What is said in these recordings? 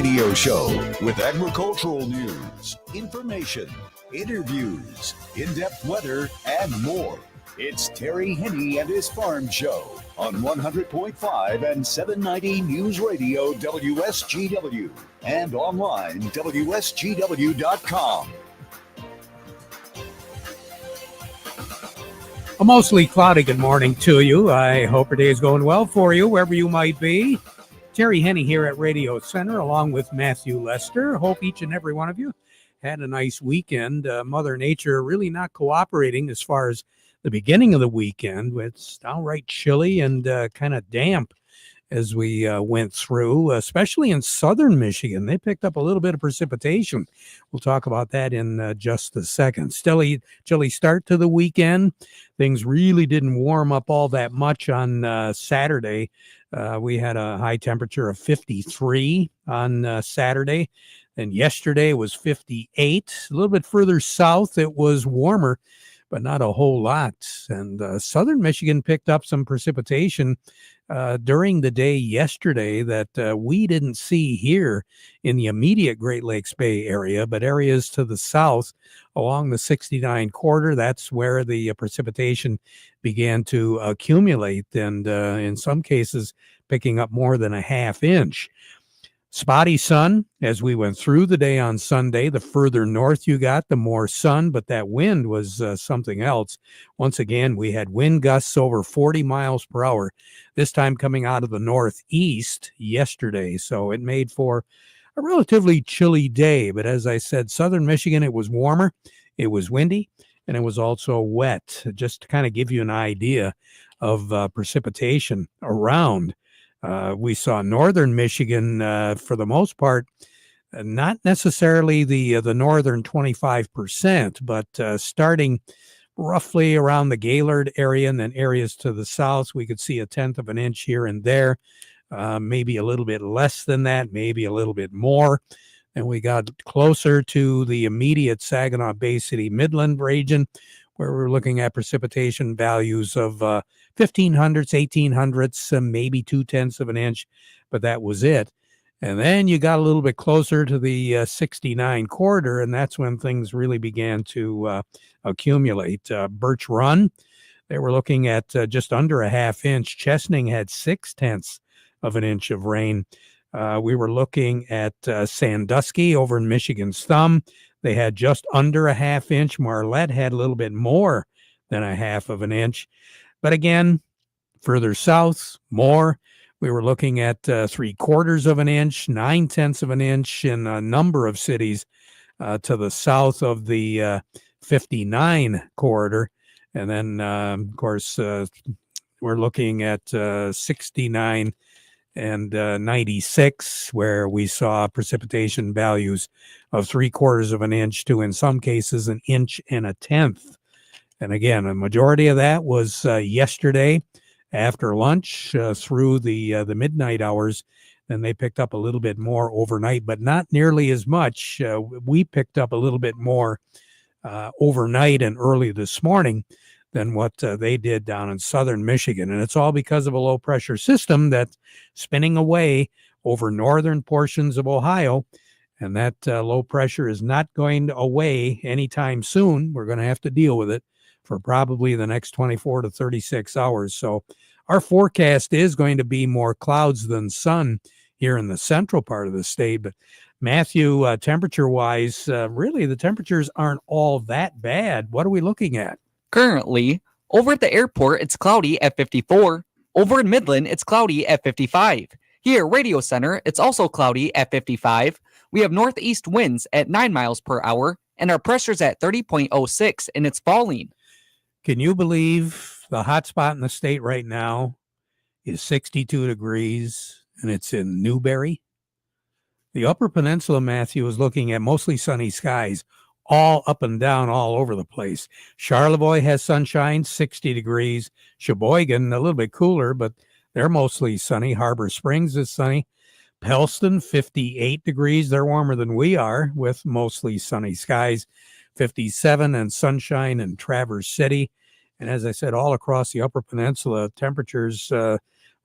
radio show with agricultural news, information, interviews, in-depth weather, and more. It's Terry Henne and his Farm Show on 100.5 and 790 News Radio WSGW and online WSGW.com. A mostly cloudy good morning to you. I hope your day is going well for you, wherever you might be. Terry Henne here at Radio Center, along with Matthew Lester. Hope each and every one of you had a nice weekend. Mother Nature really not cooperating as far as the beginning of the weekend. It's downright chilly and kind of damp as we went through, especially in southern Michigan. They picked up a little bit of precipitation. We'll talk about that in just a second. Still a chilly start to the weekend. Things really didn't warm up all that much on Saturday. We had a high temperature of 53 on Saturday, and yesterday was 58. A little bit further south, it was warmer, but not a whole lot. And southern Michigan picked up some precipitation during the day yesterday that we didn't see here in the immediate Great Lakes Bay area, but areas to the south along the 69 corridor. That's where the precipitation began to accumulate, and in some cases picking up more than a half inch. Spotty sun as we went through the day on Sunday. The further north you got, the more sun, but that wind was something else. Once again, we had wind gusts over 40 miles per hour, this time coming out of the northeast yesterday. So it made for a relatively chilly day. But as I said, southern Michigan, it was warmer, it was windy, and it was also wet. Just to kind of give you an idea of precipitation around. We saw northern Michigan, for the most part, not necessarily the northern 25%, but starting roughly around the Gaylord area and then areas to the south, we could see 1/10 of an inch here and there, maybe a little bit less than that, maybe a little bit more. And we got closer to the immediate Saginaw Bay City Midland region, where we're looking at precipitation values of 1500s, 1800s, maybe 2/10 of an inch, but that was it. And then you got a little bit closer to the 69 corridor, and that's when things really began to accumulate. Birch Run, they were looking at just under a half inch. Chesaning had 6/10 of an inch of rain. We were looking at Sandusky over in Michigan's Thumb. They had just under a half inch. Marlette had a little bit more than a half of an inch. But again, further south, more. We were looking at 3/4 of an inch, 9/10 of an inch in a number of cities to the south of the 59 corridor. And then, of course, we're looking at 69 and 96, where we saw precipitation values of 3/4 of an inch to, in some cases, 1 1/10 inches. And again, a majority of that was yesterday after lunch through the midnight hours. Then they picked up a little bit more overnight, but not nearly as much. We picked up a little bit more overnight and early this morning than what they did down in southern Michigan. And it's all because of a low pressure system that's spinning away over northern portions of Ohio. And that low pressure is not going away anytime soon. We're going to have to deal with it for probably the next 24 to 36 hours. So our forecast is going to be more clouds than sun here in the central part of the state. But Matthew, temperature-wise, really the temperatures aren't all that bad. What are we looking at? Currently, over at the airport, it's cloudy at 54. Over in Midland, it's cloudy at 55. Here, Radio Center, it's also cloudy at 55. We have northeast winds at 9 miles per hour, and our pressure's at 30.06, and it's falling. Can you believe the hot spot in the state right now is 62 degrees, and it's in Newberry? The Upper Peninsula, Matthew, is looking at mostly sunny skies, all up and down all over the place. Charlevoix has sunshine, 60 degrees. Sheboygan, a little bit cooler, but they're mostly sunny. Harbor Springs is sunny. Pellston, 58 degrees. They're warmer than we are with mostly sunny skies. 57 and sunshine in Traverse City. And as I said, all across the Upper Peninsula, temperatures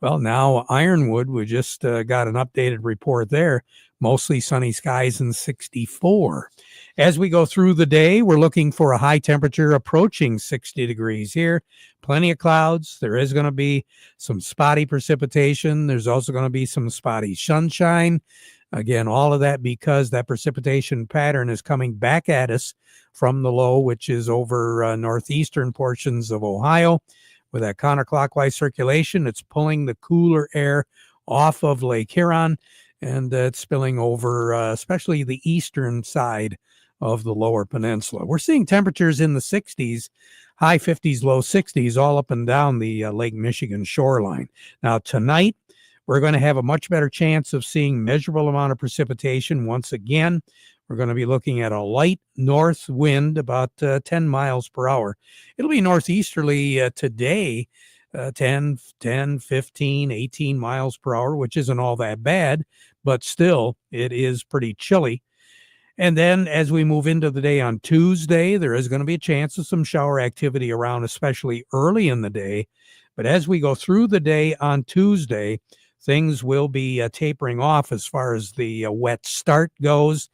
Well, now Ironwood, we just got an updated report there. Mostly sunny skies and 64. As we go through the day, we're looking for a high temperature approaching 60 degrees here. Plenty of clouds. There is going to be some spotty precipitation. There's also going to be some spotty sunshine. Again, all of that because that precipitation pattern is coming back at us from the low, which is over northeastern portions of Ohio. With that counterclockwise circulation, it's pulling the cooler air off of Lake Huron, and it's spilling over especially the eastern side of the lower peninsula. We're seeing temperatures in the 60s, high 50s, low 60s, all up and down the Lake Michigan shoreline. Now, tonight, we're going to have a much better chance of seeing measurable amount of precipitation once again. We're going to be looking at a light north wind, about 10 miles per hour. It'll be northeasterly today, 10, 15, 18 miles per hour, which isn't all that bad, but still, it is pretty chilly. And then as we move into the day on Tuesday, there is going to be a chance of some shower activity around, especially early in the day. But as we go through the day on Tuesday, things will be tapering off as far as the wet start goes.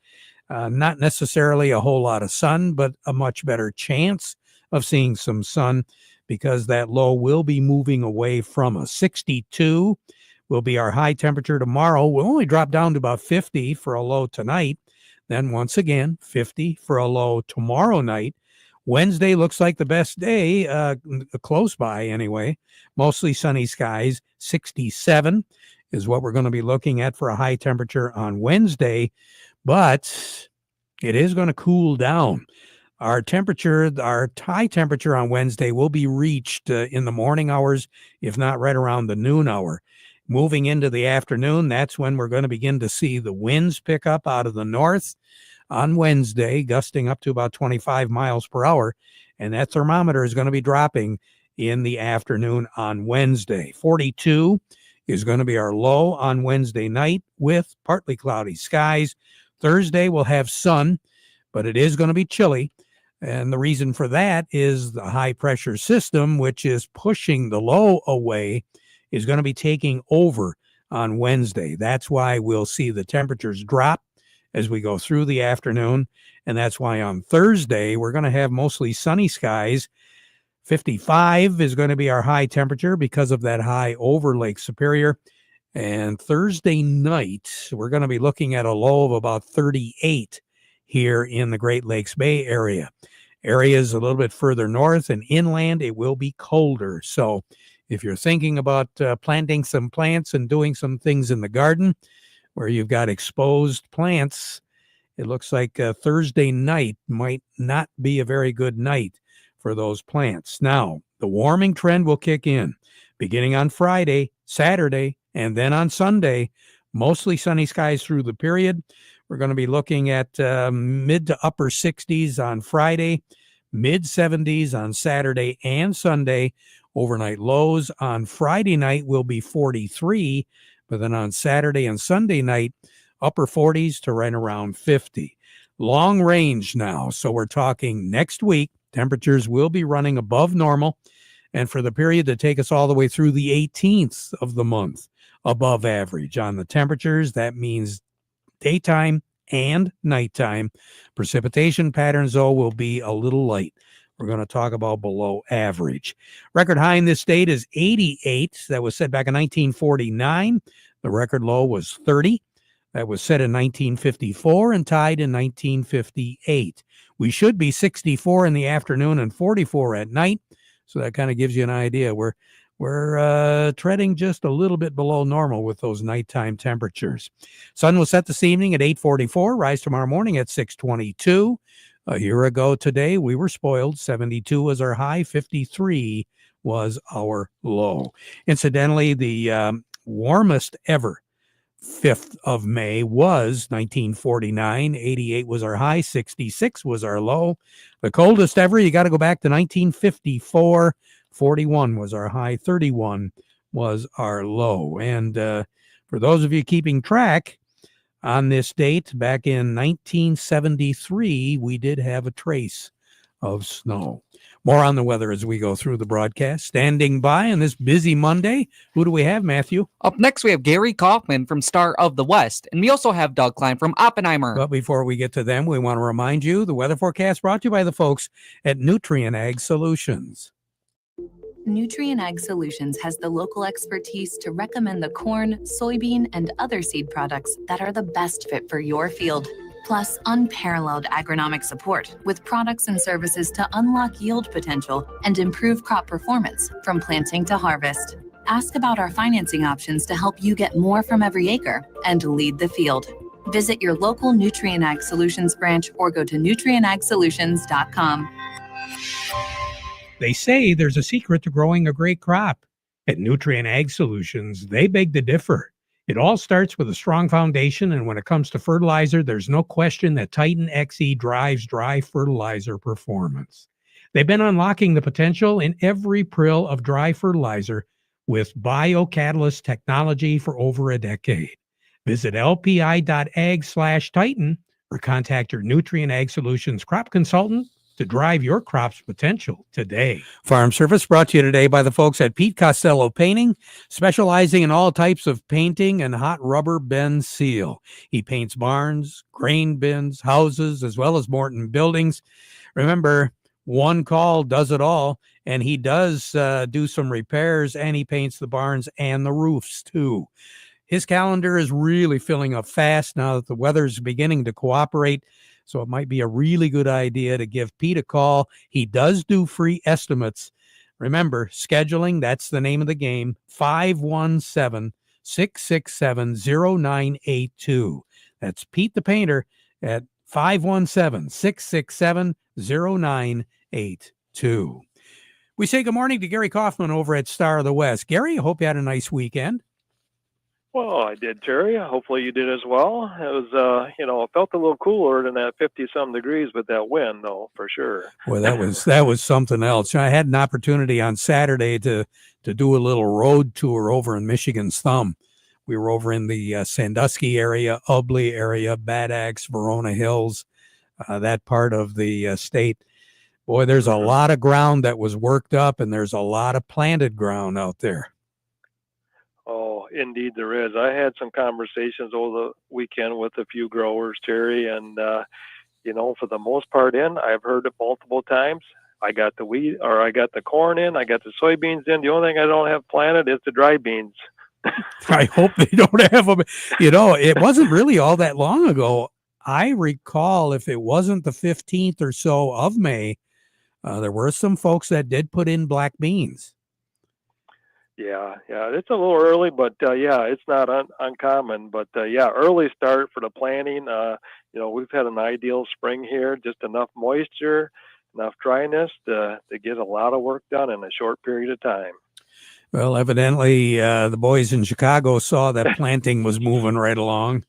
Not necessarily a whole lot of sun, but a much better chance of seeing some sun because that low will be moving away from us. 62 will be our high temperature tomorrow. We'll only drop down to about 50 for a low tonight. Then once again, 50 for a low tomorrow night. Wednesday looks like the best day, close by anyway. Mostly sunny skies. 67 is what we're going to be looking at for a high temperature on Wednesday. But it is going to cool down. Our high temperature on Wednesday will be reached in the morning hours, if not right around the noon hour. Moving into the afternoon, that's when we're going to begin to see the winds pick up out of the north on Wednesday, gusting up to about 25 miles per hour. And that thermometer is going to be dropping in the afternoon on Wednesday. 42 is going to be our low on Wednesday night with partly cloudy skies. Thursday we'll have sun, but it is going to be chilly. And the reason for that is the high pressure system, which is pushing the low away, is going to be taking over on Wednesday. That's why we'll see the temperatures drop as we go through the afternoon. And that's why on Thursday, we're going to have mostly sunny skies. 55 is going to be our high temperature because of that high over Lake Superior. And Thursday night, we're going to be looking at a low of about 38 here in the Great Lakes Bay area. Areas a little bit further north and inland, it will be colder. So if you're thinking about planting some plants and doing some things in the garden where you've got exposed plants, it looks like Thursday night might not be a very good night for those plants. Now, the warming trend will kick in beginning on Friday, Saturday, and then on Sunday. Mostly sunny skies through the period. We're going to be looking at mid to upper 60s on Friday, mid 70s on Saturday and Sunday. Overnight lows on Friday night will be 43, but then on Saturday and Sunday night, upper 40s to right around 50. Long range now, so we're talking next week. Temperatures will be running above normal, and for the period to take us all the way through the 18th of the month, above average on the temperatures. That means daytime and nighttime. Precipitation patterns, though, will be a little light. We're going to talk about below average. Record high in this state is 88. That was set back in 1949. The record low was 30. That was set in 1954 and tied in 1958. We should be 64 in the afternoon and 44 at night. So that kind of gives you an idea. We're treading just a little bit below normal with those nighttime temperatures. Sun will set this evening at 8:44, rise tomorrow morning at 6:22. A year ago today, we were spoiled. 72 was our high, 53 was our low. Incidentally, the warmest ever 5th of May was 1949. 88 was our high, 66 was our low. The coldest ever, you got to go back to 1954. 41 was our high, 31 was our low. And for those of you keeping track, on this date, back in 1973, we did have a trace of snow. More on the weather as we go through the broadcast. Standing by on this busy Monday, who do we have, Matthew? Up next, we have Gary Kaufman from Star of the West, and we also have Doug Klein from Oppenheimer. But before we get to them, we want to remind you the weather forecast brought to you by the folks at Nutrient Ag Solutions. Nutrient Ag Solutions has the local expertise to recommend the corn, soybean, and other seed products that are the best fit for your field. Plus, unparalleled agronomic support with products and services to unlock yield potential and improve crop performance from planting to harvest. Ask about our financing options to help you get more from every acre and lead the field. Visit your local Nutrient Ag Solutions branch or go to nutrientagsolutions.com. They say there's a secret to growing a great crop. At Nutrient Ag Solutions, they beg to differ. It all starts with a strong foundation, and when it comes to fertilizer, there's no question that Titan XE drives dry fertilizer performance. They've been unlocking the potential in every prill of dry fertilizer with biocatalyst technology for over a decade. Visit lpi.ag/Titan or contact your Nutrient Ag Solutions crop consultant to drive your crop's potential today. Farm Service brought to you today by the folks at Pete Costello Painting, specializing in all types of painting and hot rubber bend seal. He paints barns, grain bins, houses, as well as Morton buildings. Remember, one call does it all, and he does do some repairs, and he paints the barns and the roofs too. His calendar is really filling up fast now that the weather's beginning to cooperate. So it might be a really good idea to give Pete a call. He does do free estimates. Remember, scheduling, that's the name of the game, 517-667-0982. That's Pete the Painter at 517-667-0982. We say good morning to Gary Kaufman over at Star of the West. Gary, I hope you had a nice weekend. Well, I did, Terry. Hopefully you did as well. It was, it felt a little cooler than that 50-some degrees with that wind, though, for sure. Well, that was something else. I had an opportunity on Saturday to do a little road tour over in Michigan's Thumb. We were over in the Sandusky area, Ubley area, Bad Axe, Verona Hills, that part of the state. Boy, there's a lot of ground that was worked up, and there's a lot of planted ground out there. Oh, indeed there is. I had some conversations over the weekend with a few growers, Terry, and, for the most part I've heard it multiple times. I got the wheat, or I got the corn in, I got the soybeans in. The only thing I don't have planted is the dry beans. I hope they don't have them. It wasn't really all that long ago. I recall if it wasn't the 15th or so of May, there were some folks that did put in black beans. Yeah, it's a little early, but it's not uncommon. But early start for the planting. We've had an ideal spring here, just enough moisture, enough dryness to get a lot of work done in a short period of time. Well, evidently, the boys in Chicago saw that planting was moving right along,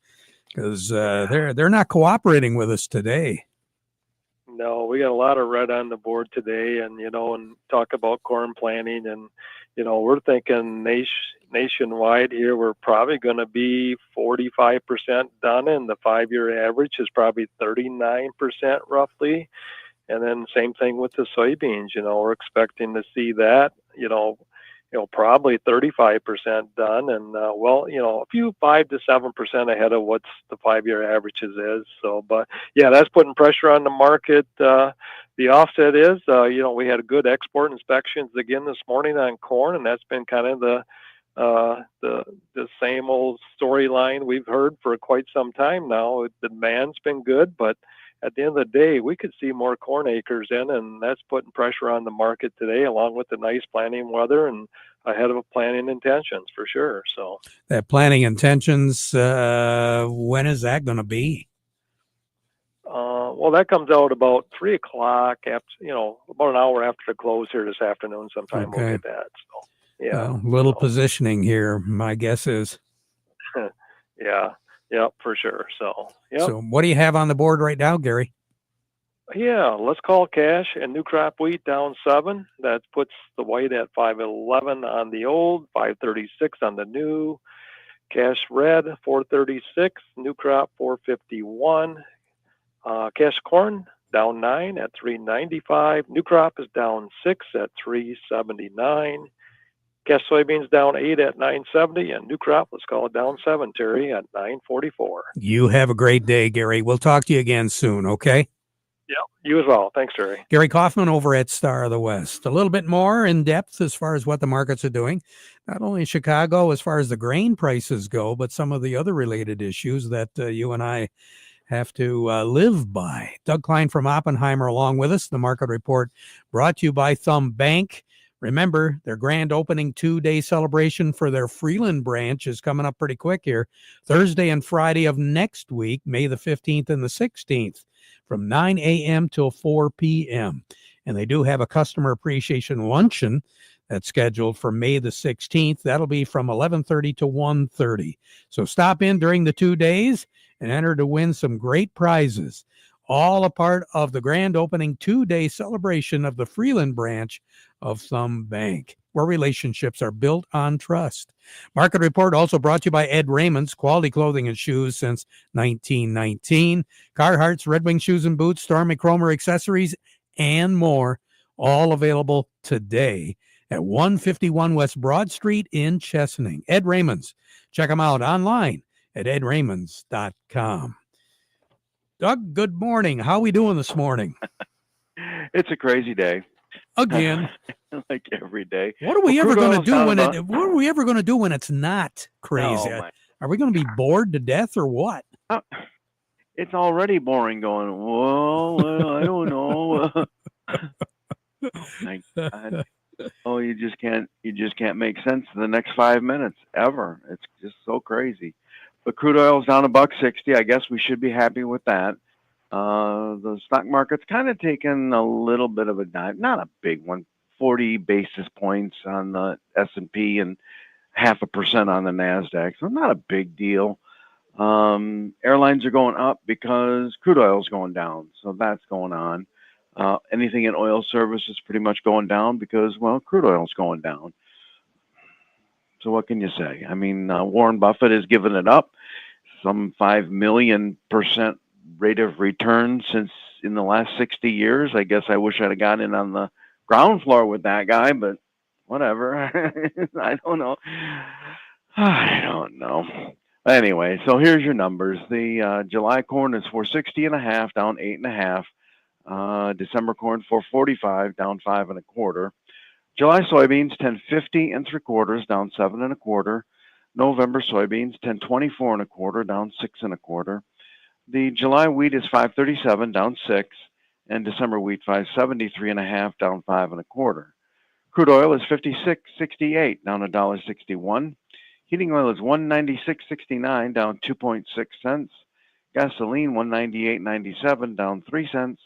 because they're not cooperating with us today. No, we got a lot of red on the board today, and talk about corn planting, and we're thinking nationwide here, we're probably going to be 45% done, and the 5-year average is probably 39% roughly. And then same thing with the soybeans. We're expecting to see that, probably 35% done, and a few 5 to 7% ahead of what's the 5-year averages is. So, but that's putting pressure on the market. The offset is, we had good export inspections again this morning on corn, and that's been kind of the same old storyline we've heard for quite some time now. The demand's been good, but at the end of the day, we could see more corn acres in, and that's putting pressure on the market today, along with the nice planting weather and ahead of planting intentions for sure. So that planting intentions, when is that going to be? That comes out about 3 o'clock after, about an hour after the close here this afternoon. Sometime we'll get that. So little positioning here, my guess is. Yeah, for sure. So, So what do you have on the board right now, Gary? Yeah, let's call cash and new crop wheat down 7. That puts the white at 511 on the old, 536 on the new. Cash red 436, new crop 451. Cash corn down 9 at $3.95. New crop is down 6 at $3.79. Cash soybeans down 8 at $9.70, and new crop, let's call it down 7, Terry, at $9.44. You have a great day, Gary. We'll talk to you again soon, okay? Yeah, you as well. Thanks, Terry. Gary Kaufman over at Star of the West. A little bit more in depth as far as what the markets are doing, not only in Chicago as far as the grain prices go, but some of the other related issues that you and I have to live by. Doug Klein from Oppenheimer along with us. The market report brought to you by Thumb Bank. Remember, their grand opening 2-day celebration for their Freeland branch is coming up pretty quick here. Thursday and Friday of next week, May the 15th and the 16th, from 9 a.m. till 4 p.m. And they do have a customer appreciation luncheon that's scheduled for May the 16th. That'll be from 11:30 to 1:30. So stop in during the 2 days and enter to win some great prizes. All a part of the grand opening 2-day celebration of the Freeland branch of Thumb Bank, where relationships are built on trust. Market report also brought to you by Ed Raymond's, quality clothing and shoes since 1919. Carhartt's, Red Wing shoes and boots, Stormy Cromer accessories, and more, all available today at 151 West Broad Street in Chesaning. Ed Raymond's. Check them out online at edraymond's.com. Doug, good morning. How are we doing this morning? It's a crazy day. Again. Like every day. What are we ever going to do about... what are we ever going to do when it's not crazy? Oh, are we going to be bored to death or what? It's already boring going, well, I don't know. Oh my God. Oh, you just can't make sense of the next 5 minutes ever. It's just so crazy. But crude oil's down $1.60. I guess we should be happy with that. The stock market's kind of taken a little bit of a dive, not a big one, 40 basis points on the S&P and 0.5% on the NASDAQ. So not a big deal. Airlines are going up because crude oil's going down. So that's going on. Anything in oil service is pretty much going down because, well, crude oil's going down. So what can you say? I mean, Warren Buffett has given it up, some 5 million% rate of return since in the last 60 years. I guess I wish I'd have got in on the ground floor with that guy, but whatever. I don't know. I don't know. Anyway, so here's your numbers. The July corn is 460.5, down 8.5. December corn 445, down 5 1/4. July soybeans 1050 3/4, down 7 1/4. November soybeans 1024 1/4, down 6 1/4. The July wheat is 537, down 6, and December wheat 573.5, down 5 1/4. Crude oil is 56.68, down $1.61. Heating oil is 196.69, down 2.6 cents. Gasoline 198.97, down 3 cents.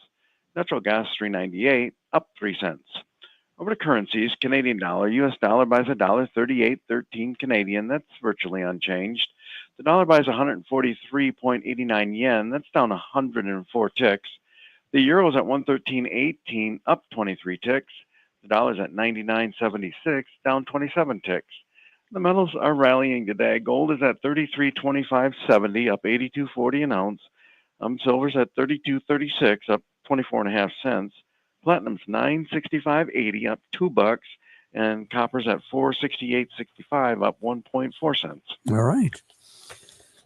Natural gas 3.98, up 3 cents. Over to currencies, Canadian dollar, U.S. dollar buys $1.3813 Canadian. That's virtually unchanged. The dollar buys 143.89 yen. That's down 104 ticks. The euro is at 113.18, up 23 ticks. The dollar is at 99.76, down 27 ticks. The metals are rallying today. Gold is at 33.2570, up 82.40 an ounce. Silver's at 32.36, up 24.5 cents. Platinum's $965.80, up $2, and copper's at $468.65, up 1.4 cents. All right.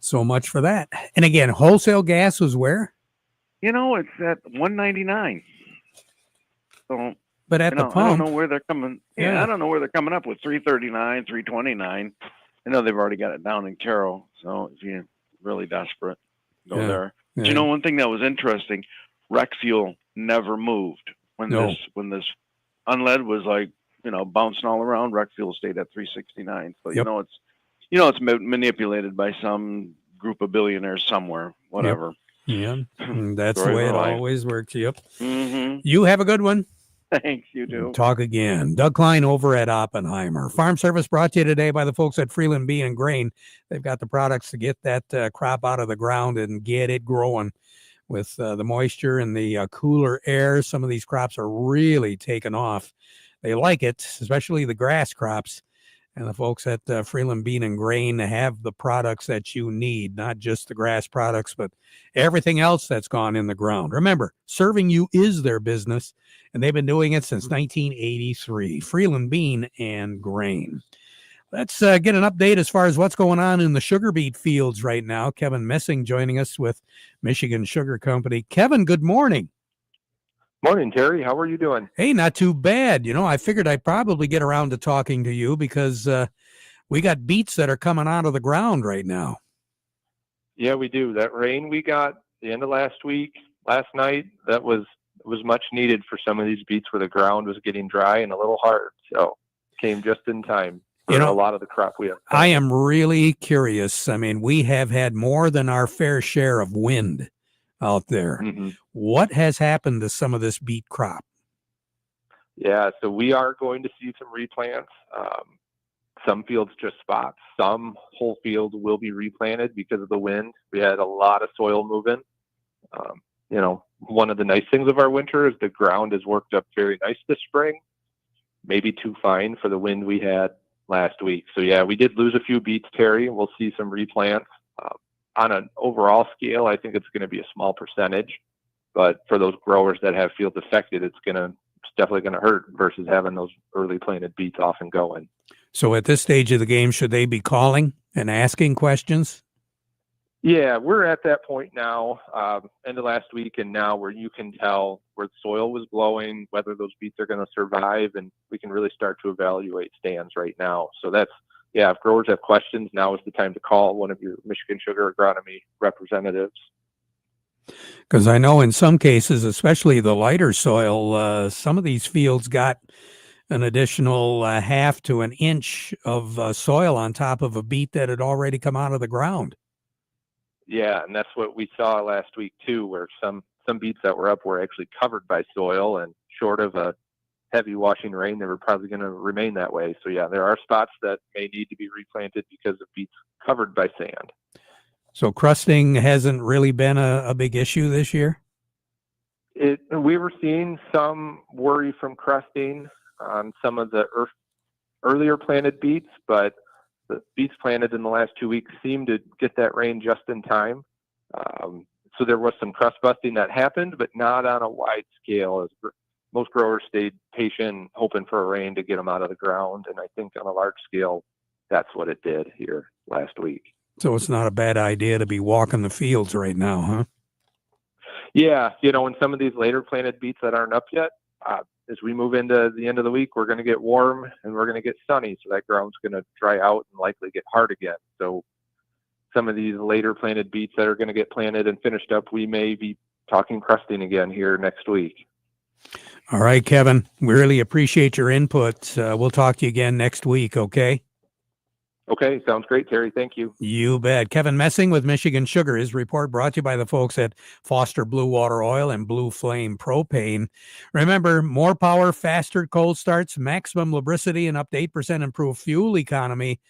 So much for that. And again, wholesale gas was where? You know, it's at $1.99. So, but at the pump, I don't know where they're coming. Yeah, I don't know where they're coming up with $3.39, $3.29. I know they've already got it down in Carroll. So if you're really desperate, go there. But you know, one thing that was interesting, rec fuel never moved. When this unlead was like, bouncing all around, rec fuel stayed at $3.69. So it's manipulated by some group of billionaires somewhere, whatever. Yep. Yeah, that's the way it always works. Yep. Mm-hmm. You have a good one. Thanks, you too. Talk again. Doug Klein over at Oppenheimer. Farm Service brought to you today by the folks at Freeland Bee and Grain. They've got the products to get that crop out of the ground and get it growing. With the moisture and the cooler air, some of these crops are really taking off. They like it, especially the grass crops. And the folks at Freeland Bean and Grain have the products that you need, not just the grass products, but everything else that's gone in the ground. Remember, serving you is their business, and they've been doing it since 1983. Freeland Bean and Grain. Let's get an update as far as what's going on in the sugar beet fields right now. Kevin Messing joining us with Michigan Sugar Company. Kevin, good morning. Morning, Terry. How are you doing? Hey, not too bad. I figured I'd probably get around to talking to you because we got beets that are coming out of the ground right now. Yeah, we do. That rain we got the end of last night, that was much needed for some of these beets where the ground was getting dry and a little hard. So came just in time for a lot of the crop we have. I am really curious. I mean, we have had more than our fair share of wind out there. Mm-hmm. What has happened to some of this beet crop? Yeah, so we are going to see some replants. Some fields just spots. Some whole fields will be replanted because of the wind. We had a lot of soil moving. One of the nice things of our winter is the ground has worked up very nice this spring. Maybe too fine for the wind we had last week. So yeah, we did lose a few beets, Terry. We'll see some replants. On an overall scale, I think it's going to be a small percentage, but for those growers that have fields affected, it's definitely going to hurt versus having those early planted beets off and going. So at this stage of the game, should they be calling and asking questions? Yeah, we're at that point now, end of last week and now, where you can tell where the soil was blowing, whether those beets are going to survive, and we can really start to evaluate stands right now. So if growers have questions, now is the time to call one of your Michigan Sugar Agronomy representatives. Because I know in some cases, especially the lighter soil, some of these fields got an additional half to an inch of soil on top of a beet that had already come out of the ground. Yeah, and that's what we saw last week too, where some beets that were up were actually covered by soil, and short of a heavy washing rain, they were probably going to remain that way. So yeah, there are spots that may need to be replanted because of beets covered by sand. So crusting hasn't really been a big issue this year? We were seeing some worry from crusting on some of the earlier planted beets, but the beets planted in the last 2 weeks seemed to get that rain just in time. So there was some crust busting that happened, but not on a wide scale, as most growers stayed patient, hoping for a rain to get them out of the ground. And I think on a large scale, that's what it did here last week. So it's not a bad idea to be walking the fields right now, huh? Yeah, and some of these later planted beets that aren't up yet, as we move into the end of the week, we're going to get warm and we're going to get sunny. So that ground's going to dry out and likely get hard again. So some of these later planted beets that are going to get planted and finished up, we may be talking crusting again here next week. All right, Kevin, we really appreciate your input. We'll talk to you again next week, okay? Okay, sounds great, Terry. Thank you. You bet. Kevin Messing with Michigan Sugar. His report brought to you by the folks at Foster Blue Water Oil and Blue Flame Propane. Remember, more power, faster cold starts, maximum lubricity, and up to 8% improved fuel economy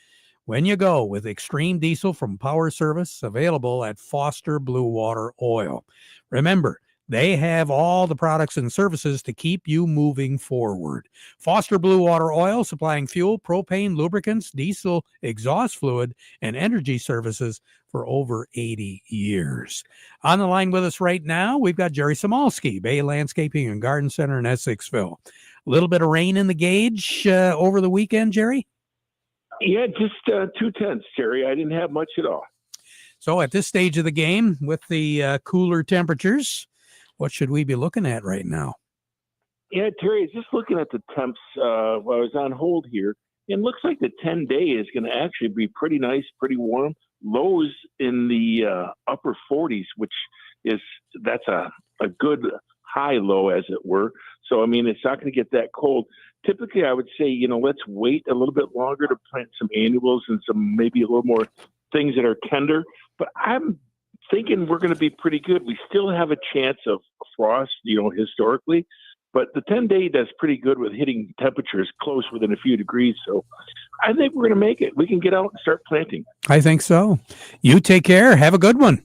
when you go with Extreme Diesel from Power Service, available at Foster Blue Water Oil. Remember, they have all the products and services to keep you moving forward. Foster Blue Water Oil, supplying fuel, propane, lubricants, diesel, exhaust fluid, and energy services for over 80 years. On the line with us right now, we've got Jerry Samalski, Bay Landscaping and Garden Center in Essexville. A little bit of rain in the gauge over the weekend, Jerry? Yeah, just 2/10, Terry. I didn't have much at all. So at this stage of the game, with the cooler temperatures, what should we be looking at right now? Yeah, Terry, just looking at the temps while I was on hold here, it looks like the 10-day is going to actually be pretty nice, pretty warm. Lows in the upper 40s, that's a good high low, as it were. So, I mean, it's not going to get that cold. Typically, I would say, let's wait a little bit longer to plant some annuals and some maybe a little more things that are tender. But I'm thinking we're going to be pretty good. We still have a chance of frost, historically, but the 10-day does pretty good with hitting temperatures close within a few degrees. So I think we're going to make it. We can get out and start planting. I think so. You take care. Have a good one.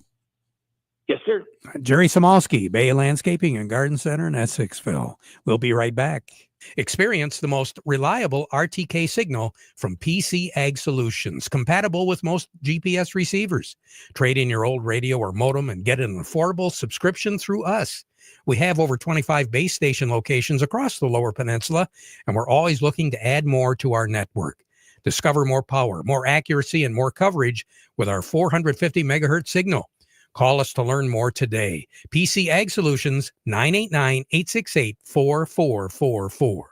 Yes, sir. Jerry Samalski, Bay Landscaping and Garden Center in Essexville. We'll be right back. Experience the most reliable RTK signal from PC Ag Solutions, compatible with most GPS receivers. Trade in your old radio or modem and get an affordable subscription through us. We have over 25 base station locations across the Lower Peninsula, and we're always looking to add more to our network. Discover more power, more accuracy, and more coverage with our 450 megahertz signal. Call us to learn more today. PC Ag Solutions, 989-868-4444.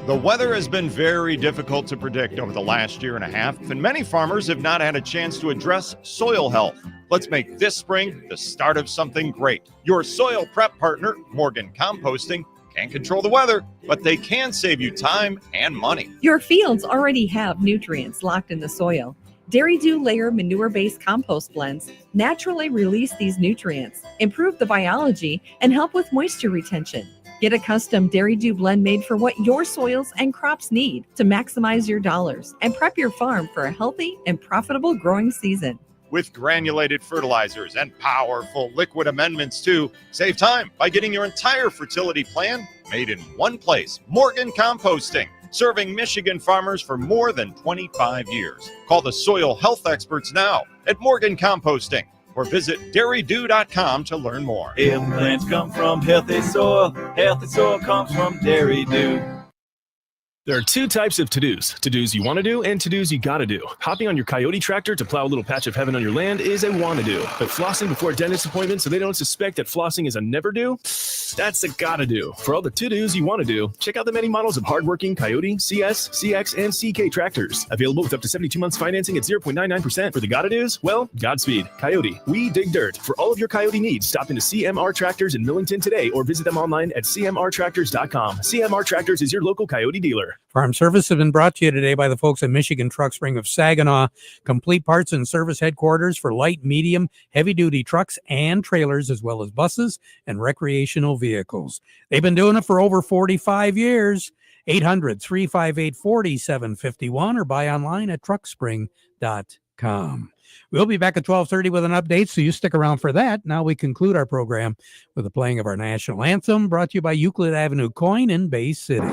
The weather has been very difficult to predict over the last year and a half, and many farmers have not had a chance to address soil health. Let's make this spring the start of something great. Your soil prep partner, Morgan Composting, can't control the weather, but they can save you time and money. Your fields already have nutrients locked in the soil. Dairy Dew Layer manure-based compost blends naturally release these nutrients, improve the biology, and help with moisture retention. Get a custom Dairy Dew blend made for what your soils and crops need to maximize your dollars and prep your farm for a healthy and profitable growing season. With granulated fertilizers and powerful liquid amendments too, save time by getting your entire fertility plan made in one place. Morgan Composting, serving Michigan farmers for more than 25 years. Call the soil health experts now at Morgan Composting or visit dairydew.com to learn more. Healthy plants come from healthy soil. Healthy soil comes from Dairy Dew. There are two types of to-dos. To-dos you want to do and to-dos you gotta do. Hopping on your Coyote tractor to plow a little patch of heaven on your land is a wanna-do. But flossing before a dentist appointment so they don't suspect that flossing is a never-do? That's a gotta-do. For all the to-dos you want to do, check out the many models of hardworking Coyote, CS, CX, and CK tractors. Available with up to 72 months financing at 0.99%. For the gotta-dos, well, Godspeed. Coyote, we dig dirt. For all of your Coyote needs, stop into CMR Tractors in Millington today or visit them online at cmrtractors.com. CMR Tractors is your local Coyote dealer. Farm Service has been brought to you today by the folks at Michigan Truck Spring of Saginaw. Complete parts and service headquarters for light, medium, heavy-duty trucks and trailers, as well as buses and recreational vehicles. They've been doing it for over 45 years. 800-358-4751 or buy online at truckspring.com. We'll be back at 12:30 with an update, so you stick around for that. Now we conclude our program with the playing of our national anthem, brought to you by Euclid Avenue Coin in Bay City.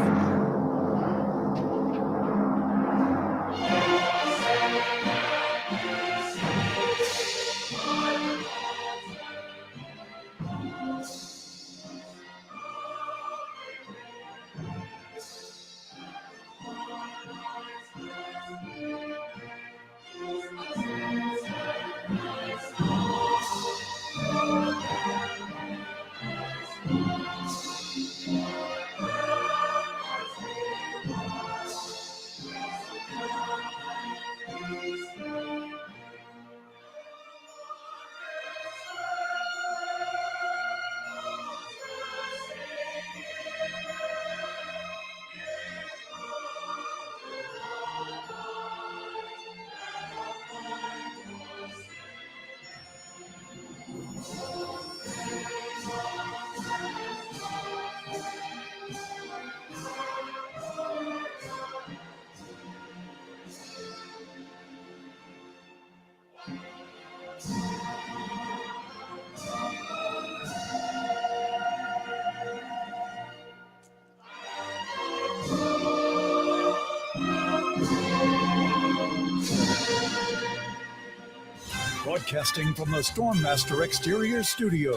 Broadcasting from the Stormmaster Exterior Studio.